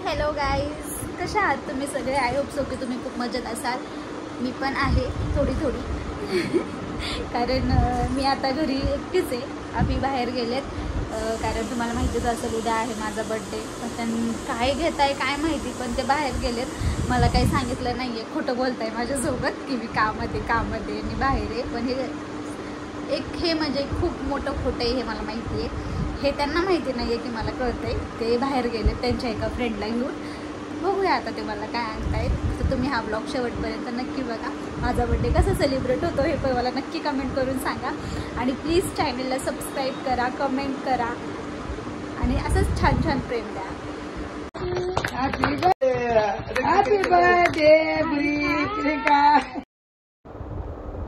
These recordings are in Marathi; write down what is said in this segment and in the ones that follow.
हॅलो गाईज, कशा आहात तुम्ही सगळे? आय होप सो की तुम्ही खूप मजेत असाल. मी पण आहे थोडी कारण मी आता घरी एकटीच आहे. आम्ही बाहेर गेलेत कारण तुम्हाला माहितीच असेल उद्या आहे माझा बर्थडे. पण काय घेत आहे काय माहिती, पण ते बाहेर गेलेत. मला काही सांगितलं नाही आहे. खोटं बोलत आहे माझ्यासोबत की मी कामामध्ये मी बाहेर आहे. पण हे म्हणजे खूप मोठं खोटं आहे हे मला माहिती आहे. हे त्यांना माहिती नाही आहे की मला कळतं आहे. ते बाहेर गेले त्यांच्या एका फ्रेंडला घेऊन. बघूया आता ते मला काय आणतायत. तर तुम्ही हा ब्लॉग शेवटपर्यंत नक्की बघा. माझा बर्थडे कसा सेलिब्रेट होतो हे पण मला नक्की कमेंट करून सांगा. आणि प्लीज चॅनलला सबस्क्राईब करा, कमेंट करा आणि असंच छान छान प्रेम द्या. Happy birthday Priyanka.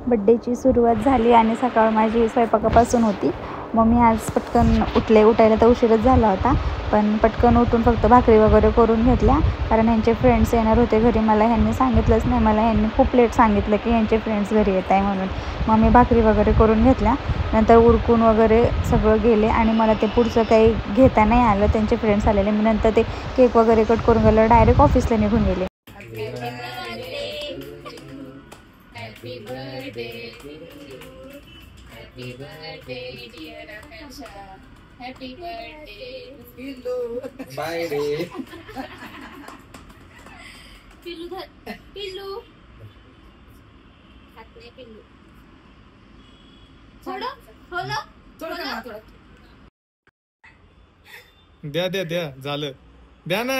बड्डेची सुरुवात झाली आणि सकाळ माझी स्वयंपाकापासून होती. मग मी आज पटकन उठायला तर उशीरच झाला होता. पण पटकन उठून फक्त भाकरी वगैरे करून घेतल्या कारण ह्यांचे फ्रेंड्स येणार होते घरी. मला ह्यांनी सांगितलंच नाही. मला ह्यांनी खूप लेट सांगितलं की ह्यांचे फ्रेंड्स घरी येत आहे म्हणून. मग मी भाकरी वगैरे करून घेतल्या. नंतर उरकून वगैरे सगळं गेले आणि मला ते पुढचं काही घेता नाही आलं. त्यांचे फ्रेंड्स आलेले. मी नंतर ते केक वगैरे कट करून गेलं, डायरेक्ट ऑफिसला निघून गेले. Happy birthday dear Akansha. Happy birthday पिल्लू. बाय रे. पिल्लू धर. पिल्लू हात नाही पिल्लू. थोडं द्या झालं. द्या ना.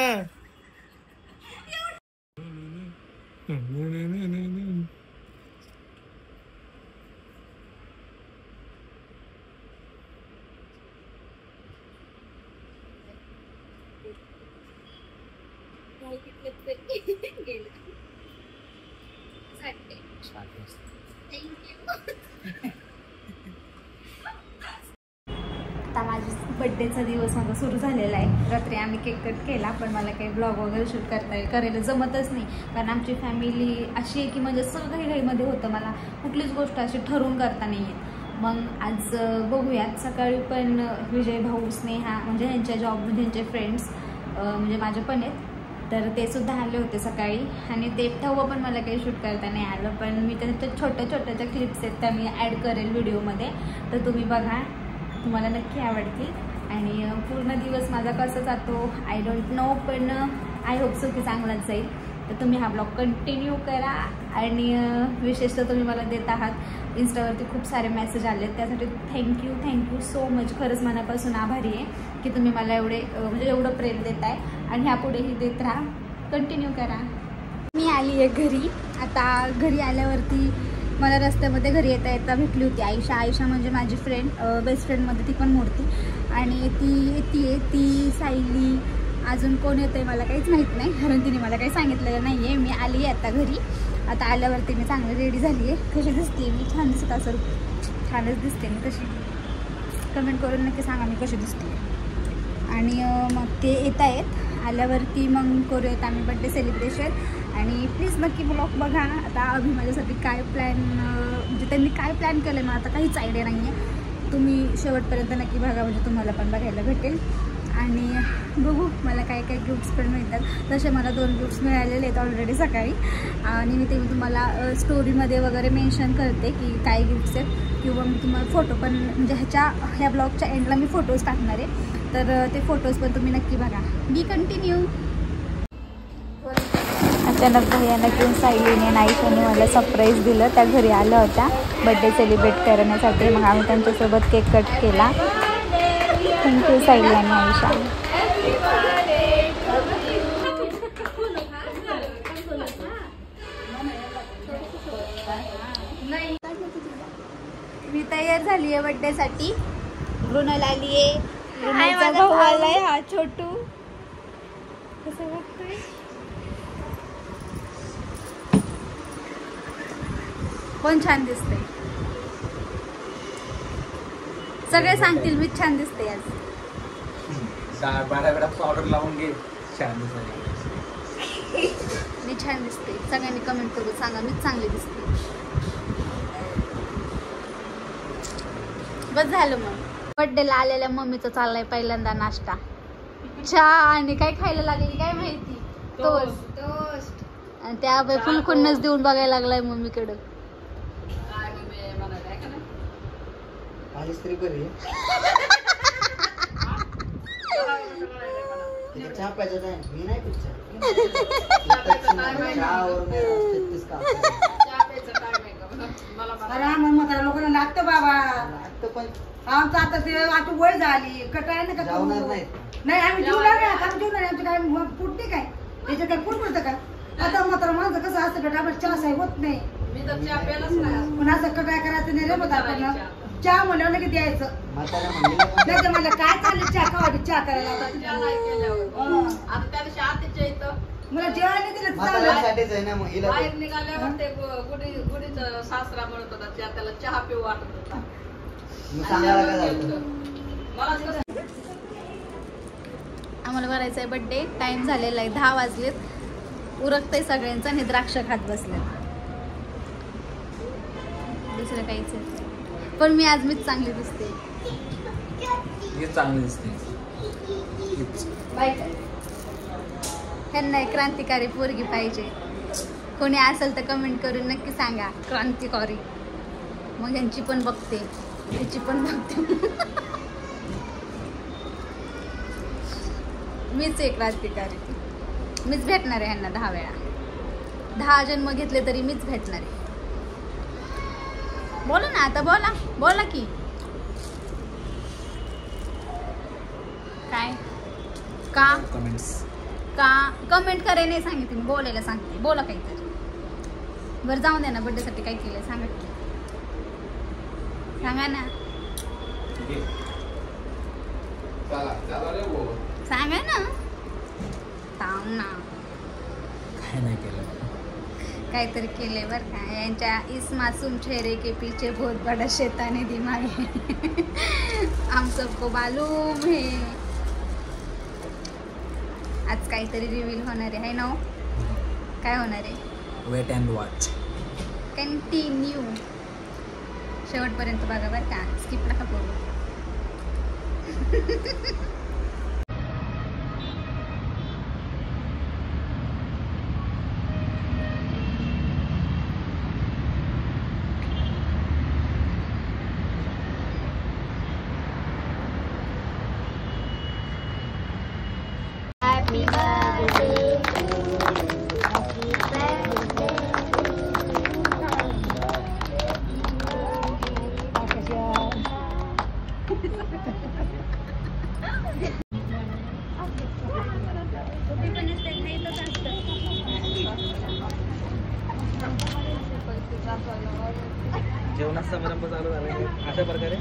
आता माझी बड्डेचा दिवस माझा सुरू झालेला आहे. रात्री आम्ही केक कट केला पण मला काही ब्लॉग वगैरे शूट करायला जमतच नाही. कारण आमची फॅमिली अशी आहे की म्हणजे सगळं घाईमध्ये होतं. मला कुठलीच गोष्ट अशी ठरवून करता नाही येत. मग आज बघूयात. सकाळी पण विजय भाऊ, स्नेहा म्हणजे ह्यांच्या जॉबमध्ये ह्यांचे फ्रेंड्स म्हणजे माझे पण आहेत. तर ते सुद्धा आले होते सकाळी आणि ते तेव्हा पण मला काही शूट करता नाही आलं. पण मी त्यांच्या छोट्या क्लिप्स आहेत त्या मी ॲड करेल व्हिडिओमध्ये. तर तुम्ही बघा, तुम्हाला नक्की आवडतील. आणि पूर्ण दिवस माझा कसा जातो आय डोंट नो, पण आय होप सो की चांगलाच जाईल. तर तुम्ही हा ब्लॉग कंटिन्यू करा. आणि विशेषतः तुम्ही मला देत आहात इन्स्टावरती खूप सारे मेसेज आले आहेत, त्यासाठी थँक्यू सो मच. खरंच मनापासून आभारी आहे की तुम्ही मला एवढं प्रेम देत आहे आणि ह्यापुढेही देत राहा. कंटिन्यू करा. मी आली आहे घरी. आता घरी आल्यावरती मला रस्त्यामध्ये घरी येता भेटली होती आयशा म्हणजे माझी फ्रेंड, बेस्ट फ्रेंडमध्ये ती पण मोठी. आणि ती सायली, अजून कोण येतं आहे मला काहीच माहीत नाही कारण तिने मला काही सांगितलेलं नाही आहे. मी आली आहे आता घरी. आता आल्यावरती मी चांगली रेडी झाली आहे. कशी दिसते मी? छान दिसत असेल. छानच दिसते मी. कशी कमेंट करून नक्की सांगा मी कशी दिसते. आणि मग ते येत आहेत. आल्यावरती मग करूयात आम्ही बड्डे सेलिब्रेशन. आणि प्लीज नक्की ब्लॉग बघा. आता अभि माझ्यासाठी काय प्लॅन म्हणजे त्यांनी काय प्लॅन केलं मला आता काहीच आयडिया नाही आहे. तुम्ही शेवटपर्यंत नक्की बघा म्हणजे तुम्हाला पण बघायला भेटेल. आणि बघू मला काय गिफ्ट्स पण मिळतात. तसे मला 2 गिफ्ट्स मिळालेले आहेत ऑलरेडी सकाळी. आणि मी ते तुम्हाला स्टोरीमध्ये वगैरे मेन्शन करते की काय गिफ्ट्स आहेत. किंवा मी तुम्हाला फोटो पण म्हणजे ह्या ब्लॉगच्या एंडला मी फोटोज टाकणार आहे. तर ते फोटोज पण तुम्ही नक्की बघा. बी कंटिन्यू. अचानक भैयानं किंवा सायलीने आणि आयशाने मला सरप्राईज दिलं. त्या घरी आल्या होत्या बड्डे सेलिब्रेट करण्यासाठी. मग आम्ही त्यांच्यासोबत केक कट केला. थँक्यू सायली आणि आयशा. मी तयार झाली आहे बड्डेसाठी. मृणाल आली आहे. मृणालचा भाऊ आलाय हा छोटू. कसं बघतोय? कोण छान दिसते? सगळे सांगतील मी छान दिसते आज. बारा पावडर लावून घे. छान दिसते. मी छान दिसते. सगळ्यांनी कमेंट करून सांगा मी चांगली दिसते. बस झालं. मग बर्थडेला आलेल्या मम्मीचा चाललाय पहिल्यांदा नाश्ता. चहा आणि काय खायला लागली काय माहिती. टोस्ट आणि त्या फुल खुन्नस देऊन बघायला लागलाय मम्मीकडं. स्त्री बरी चहा प्यायचा आहे मी नाही पिक्चर लोकांना लागतं बाबा पण आमचं आता ते आता वय झाली कटाय ना का जाऊणार नाही नाही आम्ही जेवणार नाही आम्ही जेवणार आमचं काय फूट नाही काय त्याचं काय फूट मिळतं का आता मात्र माझं कसं असतं का आपण चहा साहेब होत नाही पण असं कटाय करायचं नाही रे मग आपण चहा म्हणल्यावर लगेच द्यायचं नाही तर मला काय चाललं चहा खावा चहा करायला मला जेवायला दिलं माझ्यासाठीच आहे ना मग हिला बाहेर निघाल्यावर ते गुढीचा सासरा म्हणत होता त्याला चहा पिऊ वाटत होता. मग सांगायला काय झालं मला कसं आम्हाला करायचा आहे बर्थडे. टाइम झालेला आहे 10 वाजलेत. उरकतंय सगळ्यांचं आणि द्राक्ष खात बसलेत. दुसरं काहीच आहे पण मी आज मीच चांगली दिसते. हे चांगलं दिसते. त्यांना एक क्रांतिकारी पोरगी पाहिजे. कोणी असेल तर कमेंट करून नक्की सांगा क्रांतिकारी. मग यांची पण बघते याची पण बघते. मीच एक क्रांतिकारी. मीच भेटणार आहे यांना 10 वेळा. 10 जन्म घेतले तरी मीच भेटणार आहे. बोला ना आता बोला की काय का कमेंट करायला नाही सांगितली मी बोलायला सांगते. बोला काहीतरी. बरं जाऊन द्या ना बर्थडे साठी काय केलंय सांगा ना सांगा ना थांब ना. काय नाही केलं काहीतरी केलंय बरं का. यांच्या इस मासूम चेहरे के पीछे बहुत बड़ा शैतानी दिमाग है. हम सबको मालूम है. आज काहीतरी रिव्हील होणार आहे ना. काय होणार आहे वेट अँड वॉच. कंटिन्यू शेवटपर्यंत बघा बरं का. स्किप नका करू. Happy birthday to you. Happy birthday. जेवणाचा समारंभ चालू झाला अशा प्रकारे.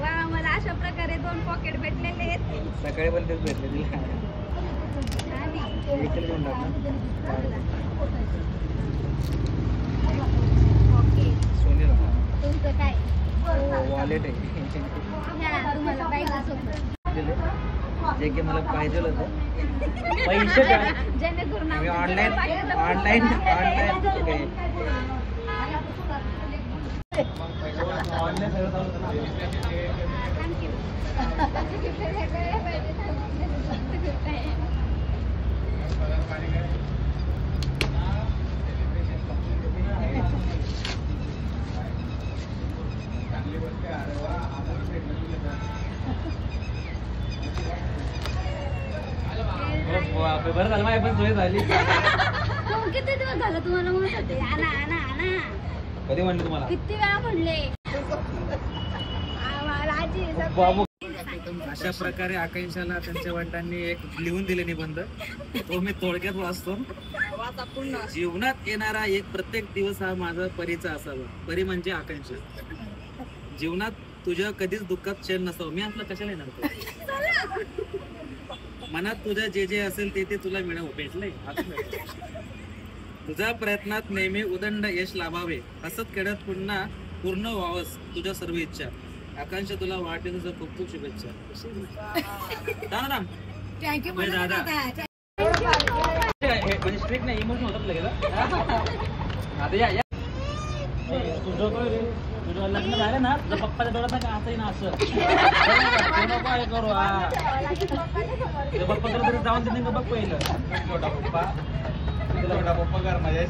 वा मला अशा प्रकारे 2 पॉकेट भेटलेले आहेत. सकाळी पण तेच भेटले तिला. सोनीला तुमचं काय वॉलेट आहे. तुम्हाला जे की मला पाहिजे होतं पैसे जेणेकरून मी ऑनलाईन बरं झालं माझी पण सोय झाली. किती दिवस झालं तुम्हाला म्हणत होते आणा आणा आणा. कधी म्हणले तुम्हाला किती वेळा म्हणले. बाबू. अशा प्रकारे आकांक्षाला त्यांच्या वडिलांनी एक लिहून दिले निबंध. तो मी थोडक्यात वाचतो. जीवनात येणारा एक प्रत्येक दिवस हा माझा परीचा असावा. परी म्हणजे आकांक्षा. जीवनात तुझ्या कधीच दुःखात क्षण नसावं. मी आपलं कशाला येणार. मनात तुझ्या जे जे असेल ते तुला मिळावं. भेटलंय तुझ्या प्रयत्नात नेहमी उदंड यश लाभावे. हसत खेळत पुन्हा पूर्ण व्हावंस तुझ्या सर्व इच्छा. आकांक्षा तुला वाढदिवसाच्या खूप खूप शुभेच्छा. थँक्यू दादा म्हणजे स्ट्रिक्ट नाही इमोशन होतात लगेच. आता या तुझं लग्न झालं ना तुझ्या पप्पाच्या डोळ्यात का असं ना असं काय करू पप्पा तरी जाऊन तिथे बघ पहिलं छोटा पप्पा छोटा पप्पा कर माझ्या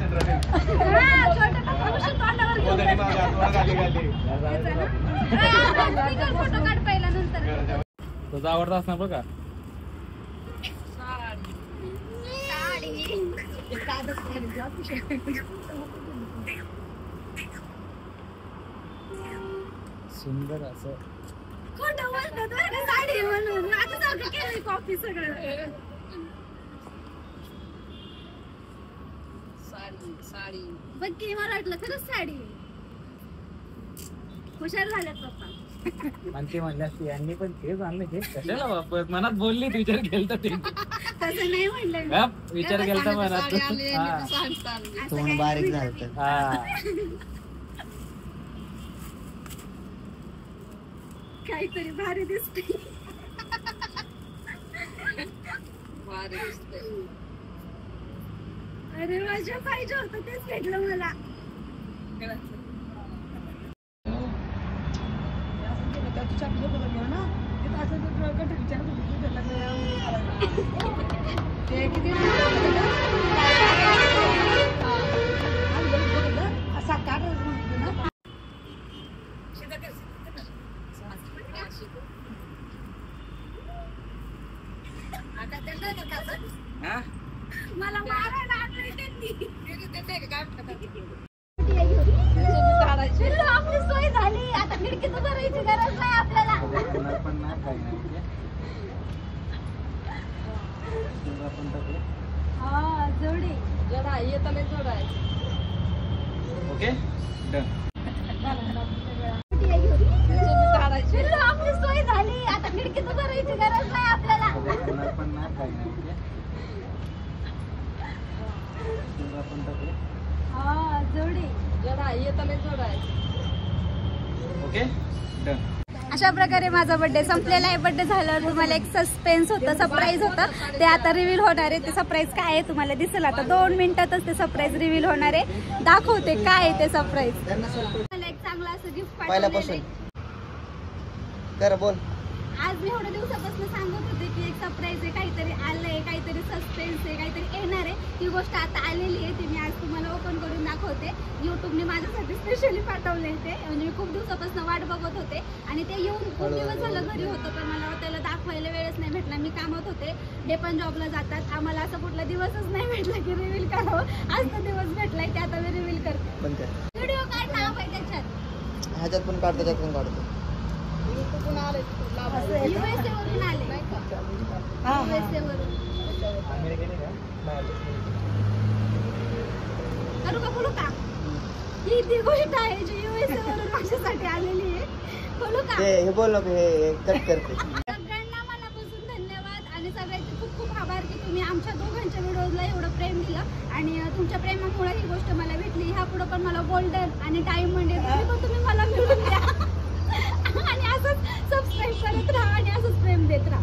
तुझा आवडता असणार बघा सुंदर असं साडी म्हणून आता केली कॉफी सगळं साडी बघ की मला वाटलं खरंच साडी हुशार झाल्यात पप्पा म्हणते म्हणल्या यांनी पण तेच आणलं हे कशाला वापर मनात बोलली विचार केलता ते तसं नाही म्हणलं विचार केलता मनात तोंड बारीक झालं काहीतरी भारी दिसते अरे माझ्या पाहिजे होतं तेच भेटलं मला मला मारायला आणलंय त्यांनी आपली सोय झाली आता खिडकीत भरायची गरज नाही आपल्याला हा जोडी जोडा येता नाही जोडायचं ओके डन आपली सोय झाली आता खिडकीत भरायची गरज नाही आपल्याला हा जोडी जोडा येता नाही जोडायचं ओके डन अशा प्रकारे माझा बर्थडे संपलेला आहे. बर्थडे झाल्यावर तुम्हाला एक सस्पेन्स होतं, सरप्राईज होतं, ते आता रिव्हील होणार आहे. ते सरप्राईज काय आहे तुम्हाला दिसेल आता 2 मिनिटातच ते सरप्राईज रिव्हील होणार आहे. दाखवते काय आहे ते सरप्राईज. मला एक चांगला असं गिफ्ट पहिल्यापासून कर बोल. आज मी एवढ्या दिवसापासून सांगत होते की एक सरप्राईज आहे, काहीतरी आलंय, काहीतरी सस्पेन्स आहे, काहीतरी येणार आहे. ती गोष्ट आता आलेली आहे, ती मी आज तुम्हाला ओपन करून दाखवते. युट्यूबने माझ्यासाठी स्पेशली पाठवलंय ते, म्हणजे मी खूप दिवसापासून वाट बघत होते आणि ते येऊन खूप दिवस झालं घरी होतं, पण मला त्याला दाखवायला वेळच नाही भेटला. मी कामात होते, ते पण जॉबला जातात. आम्हाला असं कुठला दिवसच नाही भेटला की रिव्हील करावं. आज तो दिवस भेटलाय, ते आता मी रिव्हील करते. व्हिडिओ कार्ड नाव आहे त्याच्यात, ह्याच्यात पण काढतो, त्याच्यात पण काढतो. USA वरून आले, USA वरून. करू का बोलू का? ही ती गोष्ट आहे जी USA वरून माझ्यासाठी आलेली आहे. बोलू का? हे बोल नको, हे कट करते. सगळ्यांना मनापासून धन्यवाद आणि सगळ्यांचे खूप खूप आभार की तुम्ही आमच्या दोघांच्या व्हिडिओला एवढं प्रेम दिलं आणि तुमच्या प्रेमामुळे ही गोष्ट मला भेटली. ह्या पुढे पण मला गोल्डन आणि डायमंड तुम्ही मला मिळून द्या आणि असंच सबस्क्राईब करत राहा आणि असंच प्रेम देत राहा.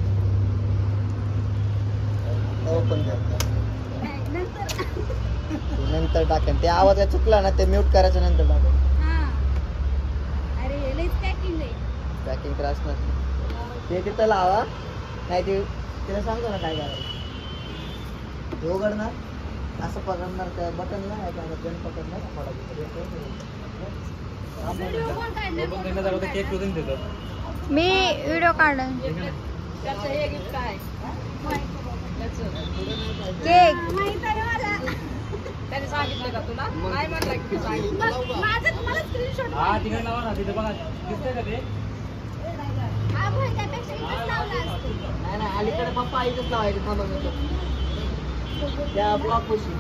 नंतर टाकेन ते आवाज चुकला ना, ते म्यूट करायचं, नंतर टाकेन. हा अरे लईच पॅकिंग आहे. पॅकिंग त्रास नसते ते तिथं लावा, नाही ते तिला सांगतो ना काय करायचं. हे उघडणार, असं पकडणार, त्या बटनला गन पकडणार, केक शोधून देतो मी व्हिडिओ काढ. त्याचं हे गिफ्ट काय केक माहित आहे मला. त्याने सांगितलं का तुला? नाही म्हणलं की सांगितलं. माझं तुम्हाला स्क्रीनशॉट. हा तिकडे लावा ना, तिथे बघा दिसतंय का ते. हा भाई त्यापेक्षा इथेच लावला असतो. नाही नाही, अलीकडे पप्पा इथंच लावायचं. थांबा त्या ब्लॉक पशी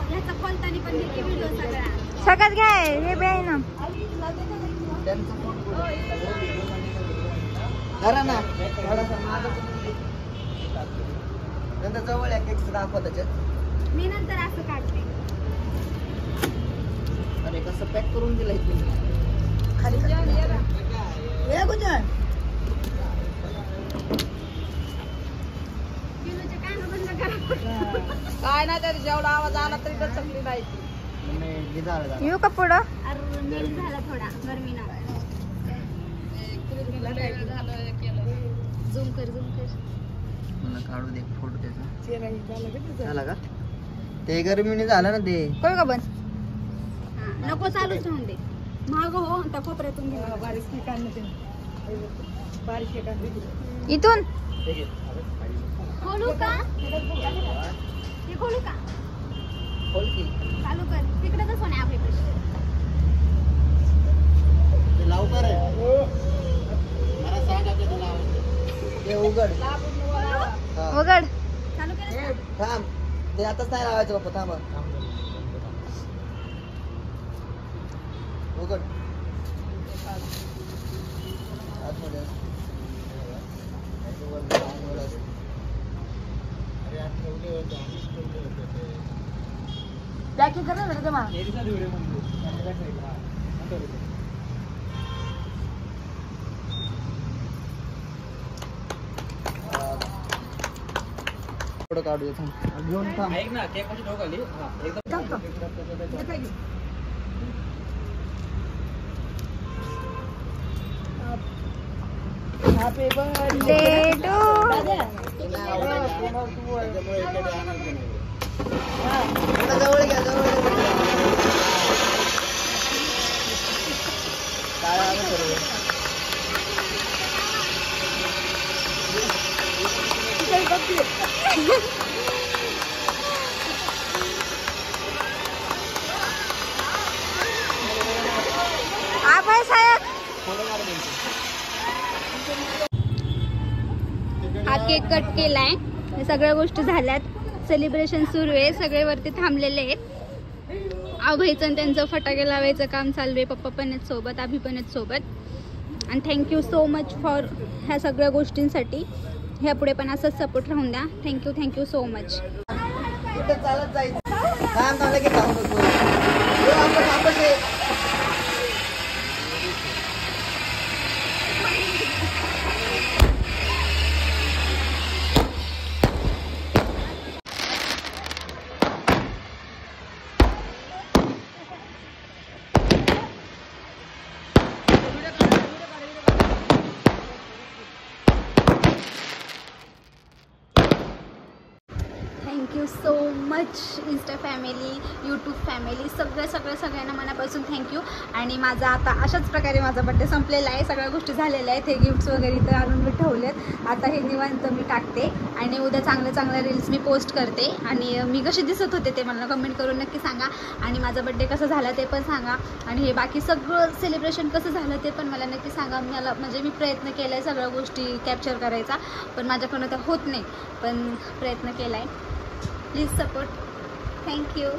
ह्याचा पलतानी पण देखील व्हिडिओ सगळा सगळ्यात घ्याय हे बी आहे ना. त्यांचा फोन करा ना थोडासा मागं. नंतर जवळ एक दाखवा त्याच्यात. मी नंतर असं काढते. अरे कसं पॅक करून दिलंय तुम्ही. खाली पिलूचे कान बंद करा. काय नाही तरी जेवढा आवाज आला तरी तर चकली नाही. येऊ का पुढं झाला थोडा गरमी ना झूम कर मला काढू दे फोटो त्याचा झाला का ते गरमीने झालं ना ते करू का बंद नको चालूच राहून दे माग हो त्या कोपऱ्यातून इथून खोलू का हे खोलू का चालू कर तिकडे तर सोने आपले लवकर मला सांग आता तुला ते उघड वगड चालू केलं थांब ते आताच नाही लावायचं बाप्पा थांब उघड आतमध्ये पॅकिंग कर ना जमा फोटो काढू दे थांब घेऊन थांब ऐक ना केक कशी ठोकाली हॅपी बर्थडे टू जवळ घ्या काय आलं सर्व आभार साहेब हा केक कट केलाय हे सगळ्या गोष्टी झाल्यात सेलिब्रेशन सुरू आहे सगळे वरती थांबलेले आहेत अभयचं त्यांचं फटाके लावायचं काम चालू आहे पप्पा पण आहेत सोबत अभि पण आहेत सोबत आणि थँक्यू सो मच फॉर ह्या सगळ्या गोष्टींसाठी ह्या पुढे पण असंच सपोर्ट राहून द्या थँक्यू सो मच कुठं चालत जायचं थांब थांबलं की थांबू नको thank you so much Insta family YouTube family सगळ्यांना मनापासून थँक्यू आणि माझा आता अशाच प्रकारे माझा बड्डे संपलेला आहे सगळ्या गोष्टी झालेल्या आहेत हे गिफ्ट्स वगैरे इथं आणून मी ठेवलेत आता हे निवांत मी टाकते आणि उद्या चांगल्या रील्स मी पोस्ट करते आणि मी कशी दिसत होते ते मला कमेंट करून नक्की सांगा आणि माझा बड्डे कसा झाला ते पण सांगा आणि हे बाकी सगळं सेलिब्रेशन कसं झालं ते पण मला नक्की सांगा मला म्हणजे मी प्रयत्न केला आहे सगळ्या गोष्टी कॅप्चर करायचा पण माझ्याकडून तर होत नाही पण प्रयत्न केला आहे प्लीज सपोर्ट थँक्यू